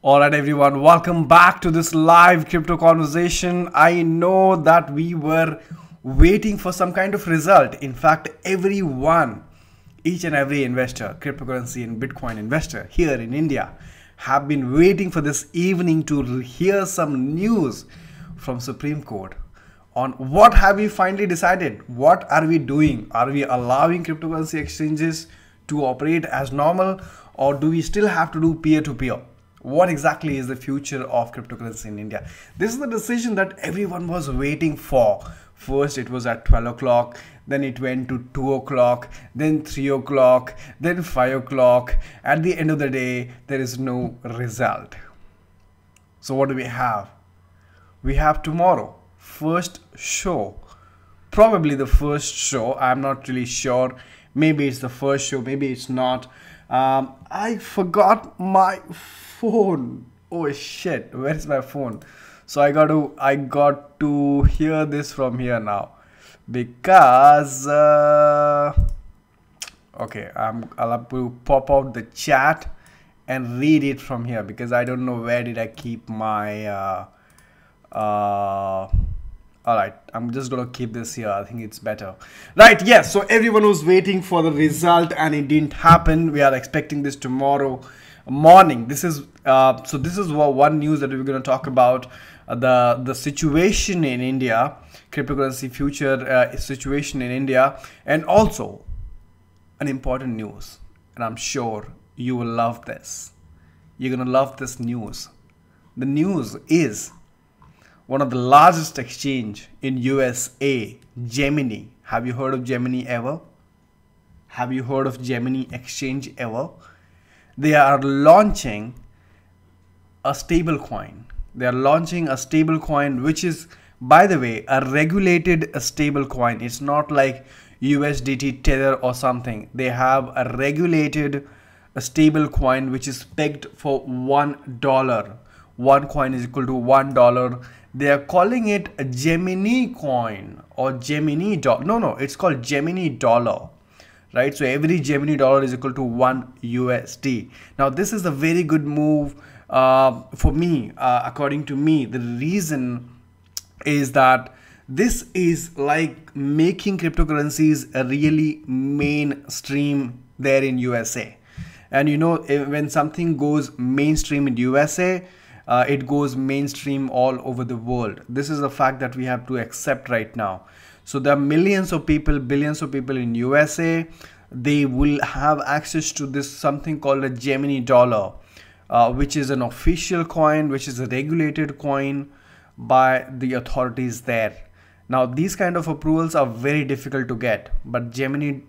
Alright everyone, welcome back to this live crypto conversation. I know that we were waiting for some kind of result. In fact, everyone, each and every investor, cryptocurrency and Bitcoin investor here in India have been waiting for this evening to hear some news from Supreme Court on what have we finally decided. What are we doing? Are we allowing cryptocurrency exchanges to operate as normal, or do we still have to do peer-to-peer? What exactly is the future of cryptocurrency in India? This is the decision that everyone was waiting for. First it was at 12 o'clock, then it went to 2 o'clock, then 3 o'clock, then 5 o'clock. At the end of the day, there is no result. So what do we have? We have tomorrow, first show. Probably the first show, I'm not really sure. Maybe it's the first show, maybe it's not. I forgot my phone. Oh shit, where is my phone? So I got to hear this from here now, because okay, I'll have to pop out the chat and read it from here, because I don't know where did I keep my alright, I'm just gonna keep this here. I think it's better. Right, yes, so everyone was waiting for the result and it didn't happen. We are expecting this tomorrow morning. This is one news that we're going to talk about, the situation in India, cryptocurrency future situation in India, and also an important news, and I'm sure you will love this. You're going to love this news. The news is one of the largest exchange in USA, Gemini. Have you heard of Gemini ever? Have you heard of Gemini exchange ever? They are launching a stable coin. They are launching a stable coin, which is, by the way, a regulated stable coin. It's not like USDT Tether or something. They have a regulated stable coin which is pegged for $1. One coin is equal to $1. They are calling it a Gemini coin or Gemini dollar. No, it's called Gemini dollar. Right, so every Gemini dollar is equal to 1 USD. Now this is a very good move for me, according to me. The reason is that this is like making cryptocurrencies a really mainstream there in USA. And you know, when something goes mainstream in USA, it goes mainstream all over the world. This is a fact that we have to accept right now. So there are millions of people, billions of people in USA. They will have access to this something called a Gemini dollar, which is an official coin, which is a regulated coin by the authorities there. Now these kind of approvals are very difficult to get, but Gemini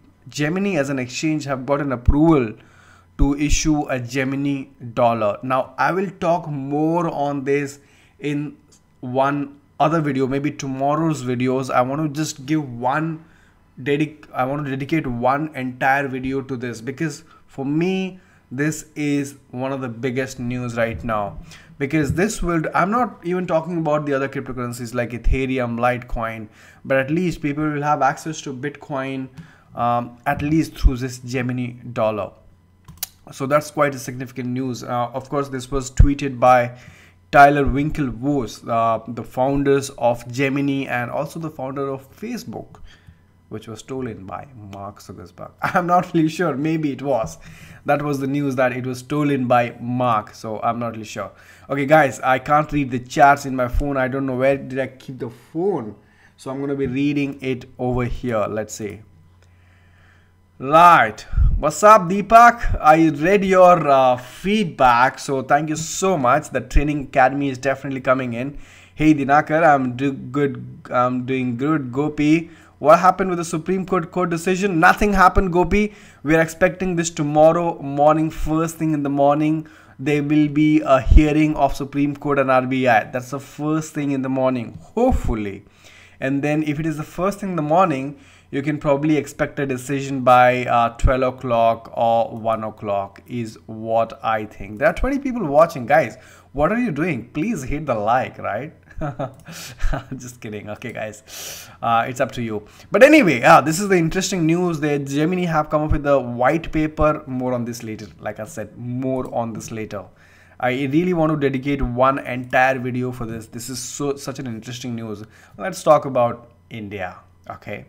as an exchange have got an approval to issue a Gemini dollar. Now I will talk more on this in one other video, maybe tomorrow's videos. I want to just give I want to dedicate one entire video to this, because for me this is one of the biggest news right now, because this will, I'm not even talking about the other cryptocurrencies like Ethereum, Litecoin, but at least people will have access to Bitcoin at least through this Gemini dollar. So that's quite a significant news. Of course, this was tweeted by Tyler Winklevoss, the founders of Gemini and also the founder of Facebook, which was stolen by Mark Zuckerberg. I'm not really sure. Maybe it was. That was the news, that it was stolen by Mark. So I'm not really sure. Okay, guys, I can't read the chats in my phone. I don't know where did I keep the phone. So I'm going to be reading it over here. Let's see. Right, what's up Deepak? I read your feedback, so thank you so much. The training academy is definitely coming in. Hey Dinakar, I'm doing good. Gopi, what happened with the Supreme Court decision? Nothing happened, Gopi. We are expecting this tomorrow morning, first thing in the morning. There will be a hearing of Supreme Court and RBI. That's the first thing in the morning, hopefully. And then if it is the first thing in the morning, you can probably expect a decision by 12 o'clock or 1 o'clock is what I think. There are 20 people watching, guys. What are you doing? Please hit the like, right? Just kidding. Okay, guys, it's up to you. But anyway, this is the interesting news. The Gemini have come up with a white paper. More on this later. Like I said, more on this later. I really want to dedicate one entire video for this. This is such an interesting news. Let's talk about India. Okay.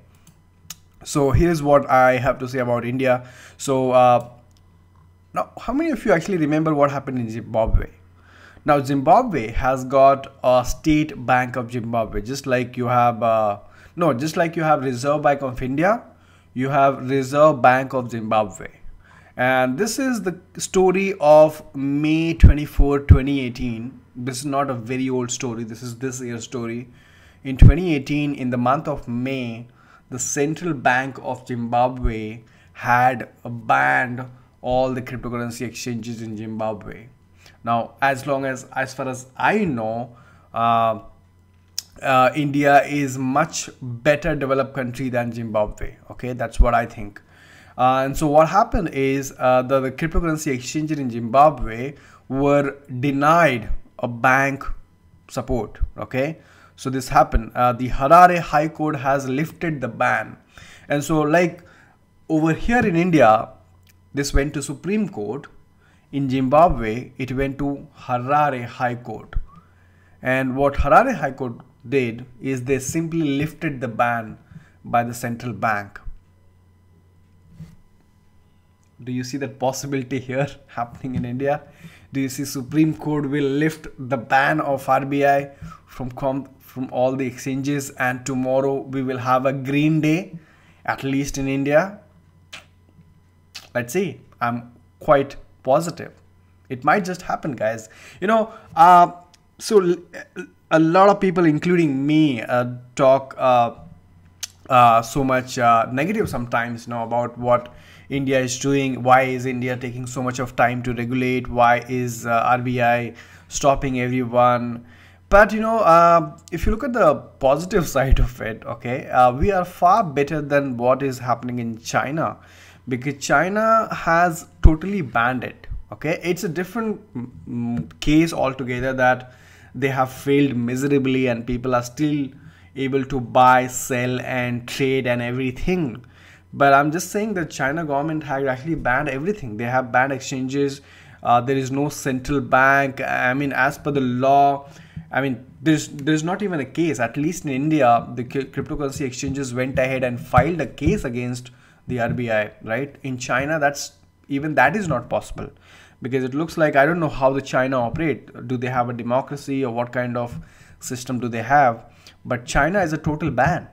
So here's what I have to say about India. So now, how many of you actually remember what happened in Zimbabwe? Now, Zimbabwe has got a state bank of Zimbabwe, just like you have, just like you have Reserve Bank of India, you have Reserve Bank of Zimbabwe. And this is the story of May 24, 2018. This is not a very old story. This is this year's story. In 2018, in the month of May, the Central Bank of Zimbabwe had banned all the cryptocurrency exchanges in Zimbabwe. Now, as far as I know, India is much better developed country than Zimbabwe. Okay, that's what I think. And so what happened is the cryptocurrency exchanges in Zimbabwe were denied a bank support. Okay, so this happened. The Harare High Court has lifted the ban, and so like over here in India, this went to Supreme Court. In Zimbabwe, it went to Harare High Court. And what Harare High Court did is they simply lifted the ban by the central bank. Do you see that possibility here happening in India? Do you see Supreme Court will lift the ban of RBI from all the exchanges, and tomorrow we will have a green day, at least in India? Let's see. I'm quite positive. It might just happen, guys. You know, so a lot of people, including me, talk so much negative sometimes, about what India is doing. Why is India taking so much of time to regulate? Why is RBI stopping everyone? But if you look at the positive side of it, okay, we are far better than what is happening in China, because China has totally banned it. Okay, it's a different case altogether, that they have failed miserably and people are still able to buy, sell and trade and everything. But I'm just saying that China government has actually banned everything. They have banned exchanges. There is no central bank. I mean, as per the law, I mean, there's not even a case. At least in India, the cryptocurrency exchanges went ahead and filed a case against the RBI, right? In China, that is not possible, because it looks like, I don't know how the China operate. Do they have a democracy, or what kind of system do they have? But China is a total ban.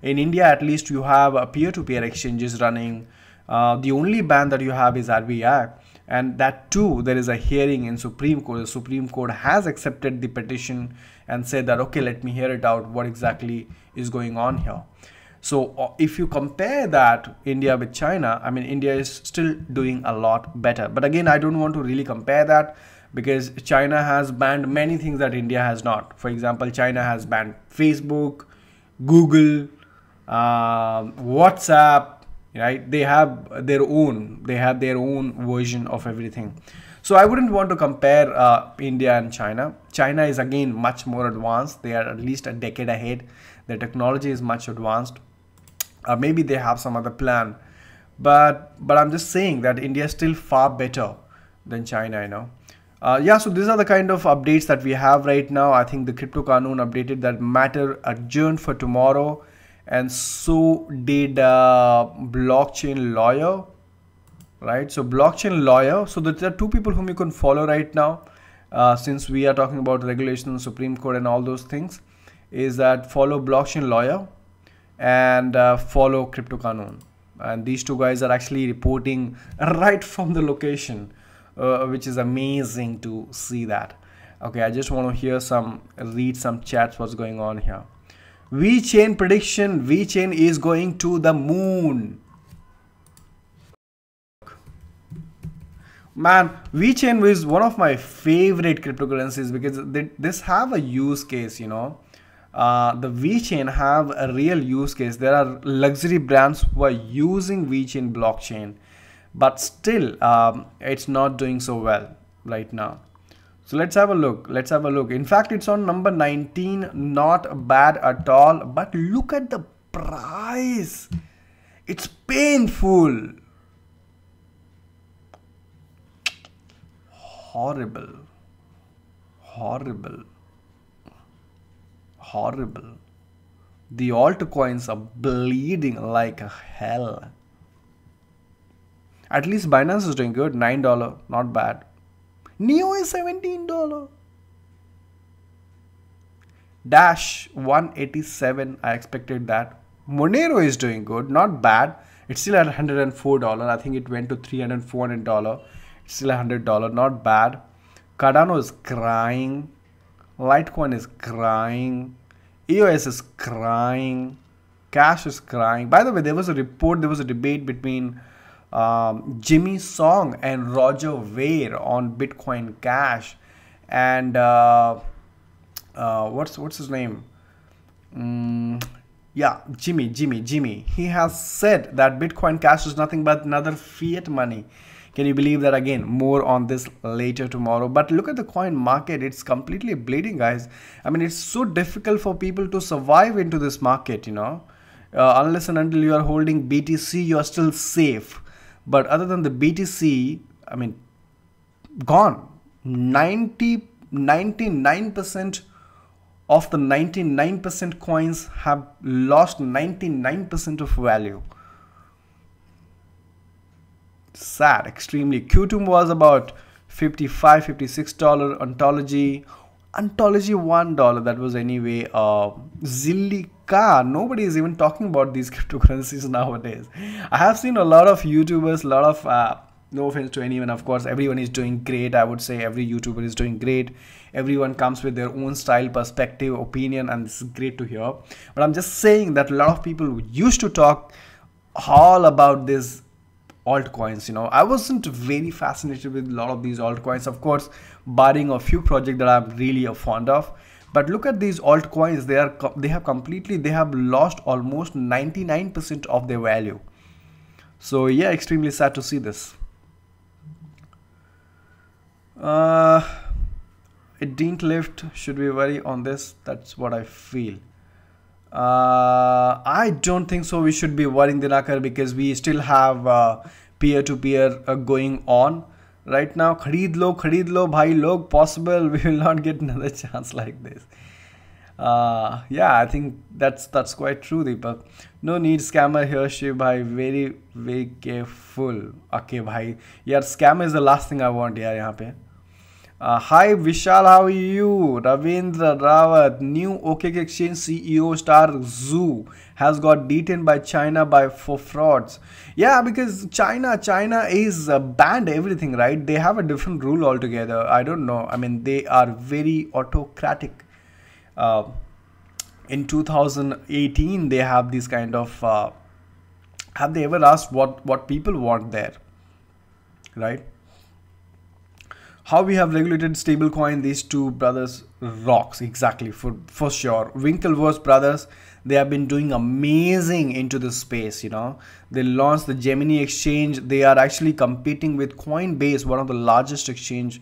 In India, at least you have a peer-to-peer exchanges running. The only ban that you have is RBI, and that too, there is a hearing in Supreme Court. The Supreme Court has accepted the petition and said that, okay, let me hear it out, what exactly is going on here. So if you compare that India with China, I mean, India is still doing a lot better. But again, I don't want to really compare that, because China has banned many things that India has not. For example, China has banned Facebook, Google, WhatsApp, right? They have their own version of everything. So I wouldn't want to compare India and China. China is again much more advanced. They are at least a decade ahead. Their technology is much advanced. Maybe they have some other plan, but I'm just saying that India is still far better than China. Yeah, so these are the kind of updates that we have right now. I think the crypto Qanun updated that matter adjourned for tomorrow, and so did blockchain lawyer, right? So blockchain lawyer, so there are two people whom you can follow right now, since we are talking about regulation, Supreme Court and all those things, is that follow blockchain lawyer and follow crypto Qanun. And these two guys are actually reporting right from the location, which is amazing to see that. Okay, I just want to read some chats, what's going on here. VeChain prediction, VeChain is going to the moon. Man, VeChain is one of my favorite cryptocurrencies, because this have a use case, the VeChain have a real use case. There are luxury brands who are using VeChain blockchain, but still it's not doing so well right now. So let's have a look. In fact, it's on number 19, not bad at all, but look at the price. It's painful. horrible, horrible, horrible. The altcoins are bleeding like hell. At least Binance is doing good, $9, not bad. NEO is $17. Dash 187, I expected that. Monero is doing good, not bad. It's still at $104. I think it went to $300, $400. It's still $100, not bad. Cardano is crying. Litecoin is crying. EOS is crying. Cash is crying. By the way, there was a debate between Jimmy Song and Roger Ver on Bitcoin Cash, and what's his name? Yeah, Jimmy. He has said that Bitcoin Cash is nothing but another fiat money. Can you believe that? Again, more on this later tomorrow. But look at the coin market. It's completely bleeding, guys. I mean, it's so difficult for people to survive into this market, you know. Unless and until you are holding BTC, you are still safe. But other than the BTC, I mean, gone. 99% of the 99% coins have lost 99% of value. Sad, extremely. Q2 was about $55, $56. Ontology $1. That was anyway. Zilliqa, nobody is even talking about these cryptocurrencies nowadays. I have seen a lot of YouTubers, a lot of no offense to anyone, of course, everyone is doing great. I would say every YouTuber is doing great. Everyone comes with their own style, perspective, opinion, and this is great to hear. But I'm just saying that a lot of people used to talk all about this altcoins, you know. I wasn't very fascinated with a lot of these altcoins, of course, barring a few projects that I'm really fond of. But look at these altcoins. They have lost almost 99% of their value. So yeah, extremely sad to see this. It didn't lift. Should we worry on this? That's what I feel. I don't think so. We should be worrying, Dinakar, because we still have peer-to-peer going on right now. Khareed lo, bhai log. Possible we will not get another chance like this. Yeah, I think that's quite true, Deepak. No need scammer here, Shiv bhai. Very, very careful. Okay, bhai. Yeah, scam is the last thing I want. Yeah, yahan pe. Hi Vishal, how are you? Ravindra Rawat, new OKX exchange CEO Star Zoo has got detained by China for frauds. Yeah, because China is banned everything, right? They have a different rule altogether. I don't know. I mean, they are very autocratic. In 2018, they have this kind of. Have they ever asked what people want there, right? How we have regulated stablecoin, these two brothers rocks, exactly, for sure. Winklevoss brothers, they have been doing amazing into this space, you know. They launched the Gemini exchange. They are actually competing with Coinbase, one of the largest exchange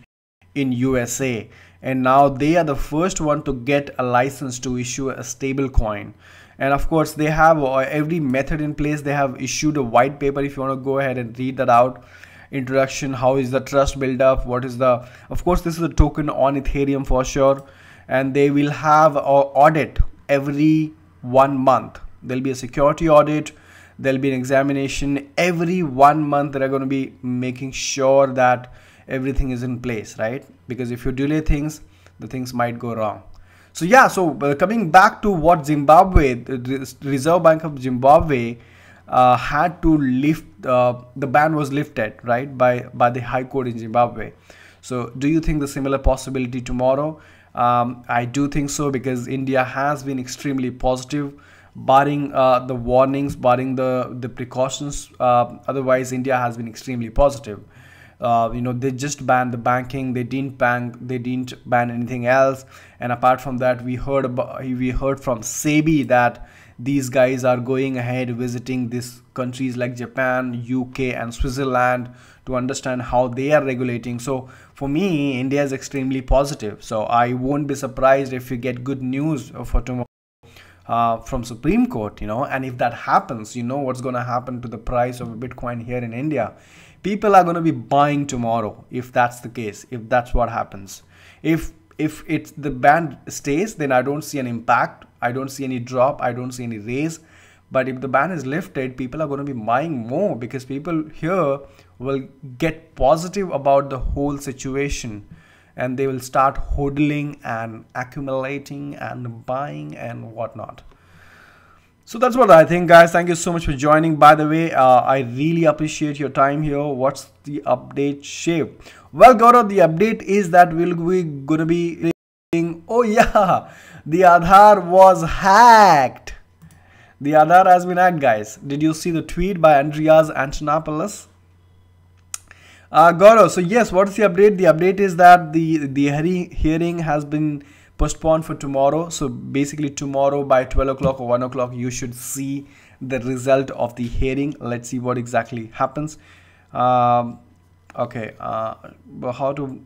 in USA. And now they are the first one to get a license to issue a stable coin. And of course, they have every method in place. They have issued a white paper. If you want to go ahead and read that out. Introduction, how is the trust build up, what is the, of course, this is a token on Ethereum for sure. And they will have an audit every 1 month. There'll be a security audit. There'll be an examination every 1 month. They're going to be making sure that everything is in place, right? Because if you delay things, the things might go wrong. So yeah, so coming back to what Zimbabwe, the Reserve Bank of Zimbabwe had to lift, the ban was lifted, right, by the High Court in Zimbabwe. So do you think the similar possibility tomorrow? I do think so, because India has been extremely positive, barring the warnings, barring the precautions. Otherwise, India has been extremely positive. You know, they just banned the banking. They didn't ban anything else. And apart from that, we heard from SEBI that these guys are going ahead visiting these countries like Japan, UK, and Switzerland to understand how they are regulating. So for me, India is extremely positive. So I won't be surprised if we get good news for tomorrow. from Supreme Court, you know. And if that happens, you know what's going to happen to the price of a Bitcoin here in India. People are going to be buying tomorrow if that's the case, if that's what happens. If it's the ban stays, then I don't see an impact. I don't see any drop. I don't see any raise. But if the ban is lifted, people are going to be buying more, because people here will get positive about the whole situation, and they will start hodling and accumulating and buying and whatnot. So that's what I think, guys. Thank you so much for joining. By the way, I really appreciate your time here. What's the update shape? Well, Gaurav, the update is that we're gonna be, oh yeah, the Aadhaar was hacked. The Aadhaar has been hacked, guys. Did you see the tweet by Andreas Antonopoulos? Gaurav, so yes, what is the update? The update is that the hearing has been postponed for tomorrow. So basically tomorrow by 12 o'clock or 1 o'clock, you should see the result of the hearing. Let's see what exactly happens. Okay, how to...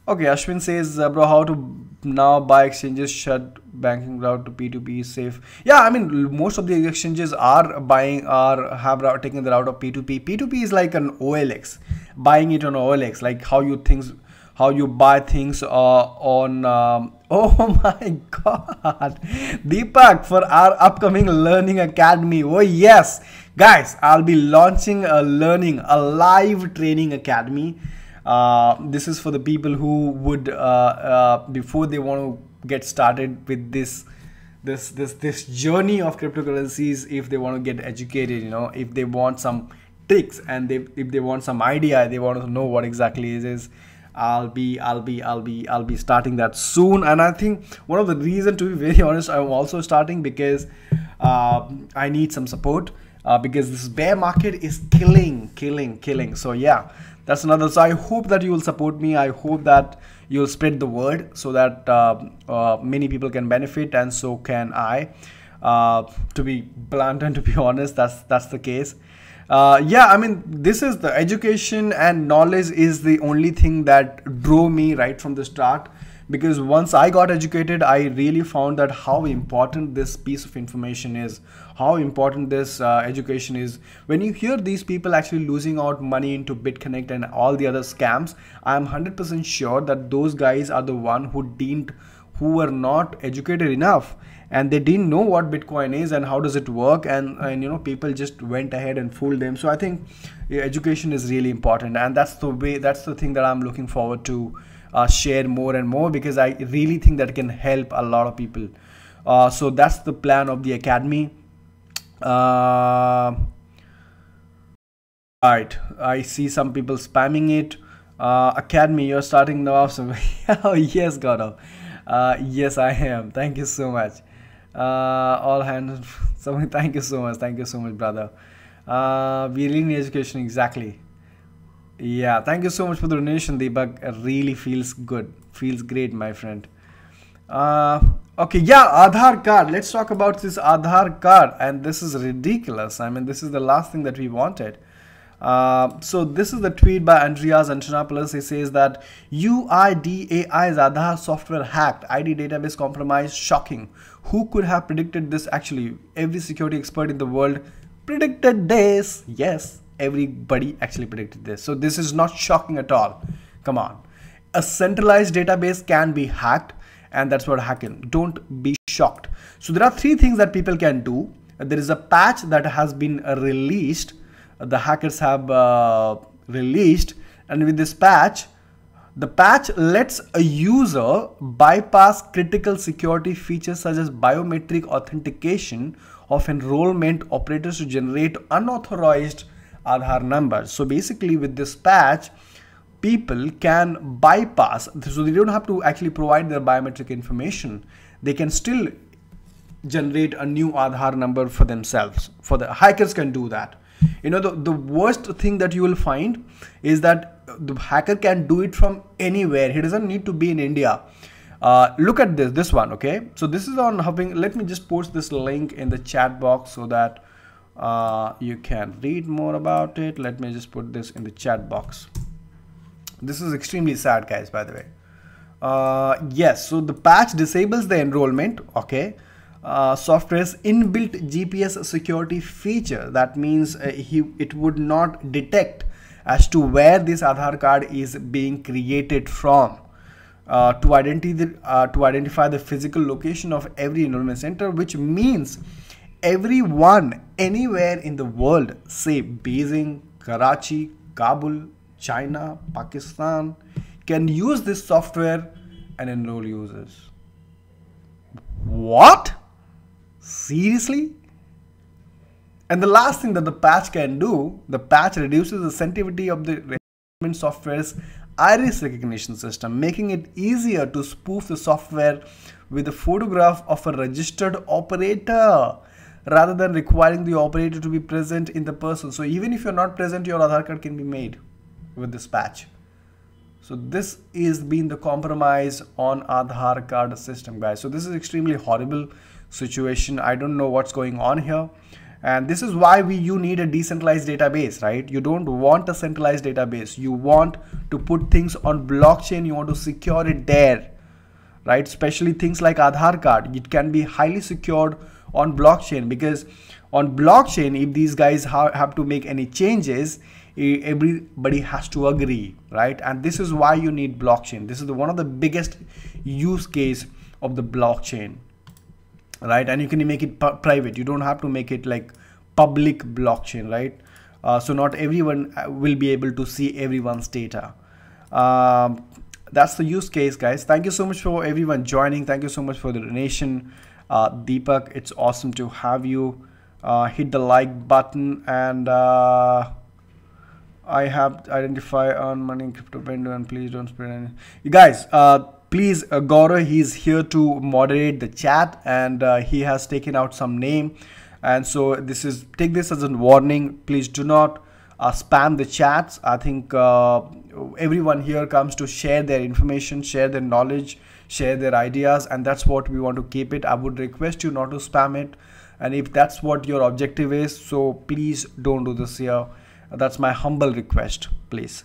Okay, Ashwin says, bro, how to now buy exchanges shut banking route to P2P is safe. Yeah, I mean, most of the exchanges are buying, have taken the route of P2P. P2P is like an OLX, buying it on OLX, like how you buy things on. Oh my God, Deepak, for our upcoming learning academy. Oh yes, guys, I'll be launching a live training academy. This is for the people who would before they want to get started with this journey of cryptocurrencies. If they want to get educated, you know, if they want some tricks, and if they want some idea, they want to know what exactly it is, I'll be starting that soon. And I think one of the reasons, to be very honest, I'm also starting because I need some support, because this bear market is killing. So yeah, that's another. So I hope that you will support me. I hope that you'll spread the word so that many people can benefit, and so can I. To be blunt and to be honest, that's the case. Yeah, I mean, this is the education and knowledge is the only thing that drove me right from the start, because once I got educated, I really found that how important this piece of information is, how important this education is. When you hear these people actually losing out money into BitConnect and all the other scams, I'm 100% sure that those guys are the one who were not educated enough, and they didn't know what Bitcoin is and how does it work, and you know, people just went ahead and fooled them. So I think education is really important, and that's the thing that I'm looking forward to share more and more, because I really think that can help a lot of people. So that's the plan of the academy. Right, I see some people spamming it. Academy, you're starting now. So oh yes, Gaurav. Yes, I am. Thank you so much. All hands. So thank you so much, brother. We really need education, exactly. Yeah, thank you so much for the donation, Deepak. It really feels good, feels great, my friend. Okay, yeah, Aadhaar card. Let's talk about this Aadhaar card, and this is ridiculous. I mean, this is the last thing that we wanted. So this is the tweet by Andreas Antonopoulos. He says that UIDAI's Aadhaar software hacked, ID database compromised, shocking. Who could have predicted this? Actually, every security expert in the world predicted this. Yes, everybody actually predicted this. So this is not shocking at all. Come on. A centralized database can be hacked, and that's what hacking. Don't be shocked. So there are three things that people can do. There is a patch that has been released. The hackers have released, and with this patch, the patch lets a user bypass critical security features such as biometric authentication of enrollment operators to generate unauthorized Aadhaar numbers. So basically, with this patch, people can bypass, so they don't have to actually provide their biometric information. They can still generate a new Aadhaar number for themselves. For the hackers can do that. You know, the worst thing that you will find is that the hacker can do it from anywhere. He doesn't need to be in India. Look at this one. Okay, so this is on Huffing. Let me just post this link in the chat box so that you can read more about it. Let me just put this in the chat box. This is extremely sad, guys, by the way. Yes, so the patch disables the enrollment. Okay, software's inbuilt GPS security feature. That means it would not detect as to where this Aadhaar card is being created from, to identify the physical location of every enrollment center, which means everyone anywhere in the world, say Beijing, Karachi, Kabul, China, Pakistan, can use this software and enroll users. What? Seriously? And the last thing that the patch can do, the patch reduces the sensitivity of the enrollment software's iris recognition system, making it easier to spoof the software with a photograph of a registered operator rather than requiring the operator to be present in the person. So even if you're not present, your Aadhaar card can be made with this patch. So this is being the compromise on Aadhaar card system, guys. So this is extremely horrible situation. I don't know what's going on here. And this is why you need a decentralized database, right? You don't want a centralized database. You want to put things on blockchain. You want to secure it there, right? Especially things like Aadhaar card. It can be highly secured on blockchain, because on blockchain, if these guys have to make any changes, everybody has to agree, right? And this is why you need blockchain. This is one of the biggest use case of the blockchain, right? And you can make it private. You don't have to make it like public blockchain, right? So not everyone will be able to see everyone's data. That's the use case, guys. Thank you so much for everyone joining. Thank you so much for the donation. Deepak, it's awesome to have you. Hit the like button, and I have identify on money in crypto window, and please don't spread any. You guys, please, Gaurav, he's here to moderate the chat, and he has taken out some name, and so take this as a warning. Please do not spam the chats. I think everyone here comes to share their information, share their knowledge, share their ideas, and that's what we want to keep it. I would request you not to spam it, and if that's what your objective is, so please don't do this here. That's my humble request, please.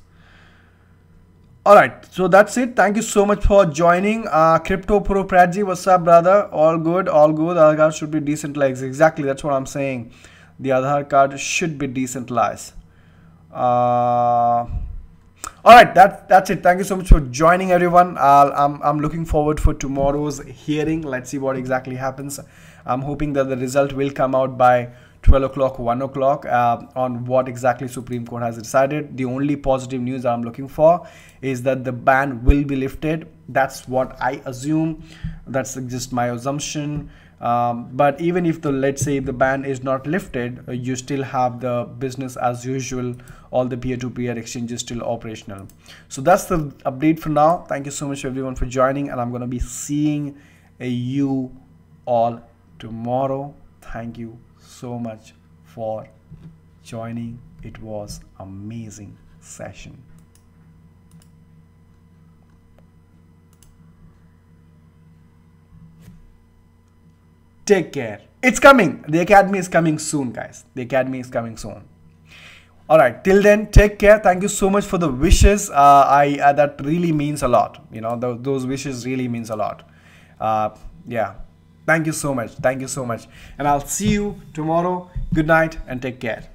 All right, so that's it. Thank you so much for joining. Crypto Pro Pradji, what's up, brother? All good, all good. Aadhaar card should be decentralized. Exactly, that's what I'm saying. The Aadhaar card should be decentralized. All right, that's it. Thank you so much for joining, everyone. I'm looking forward for tomorrow's hearing. Let's see what exactly happens. I'm hoping that the result will come out by 12 o'clock, 1 o'clock on what exactly Supreme Court has decided. The only positive news I'm looking for is that the ban will be lifted. That's what I assume. That's just my assumption. But even if let's say the ban is not lifted, you still have the business as usual. All the peer-to-peer exchanges still operational. So that's the update for now. Thank you so much everyone for joining, and I'm going to be seeing you all tomorrow. Thank you so much for joining. It was amazing session. Take care. It's coming. The academy is coming soon, guys. The academy is coming soon. All right, till then, take care. Thank you so much for the wishes. That really means a lot. You know, those wishes really means a lot. Yeah. Thank you so much. Thank you so much. And I'll see you tomorrow. Good night and take care.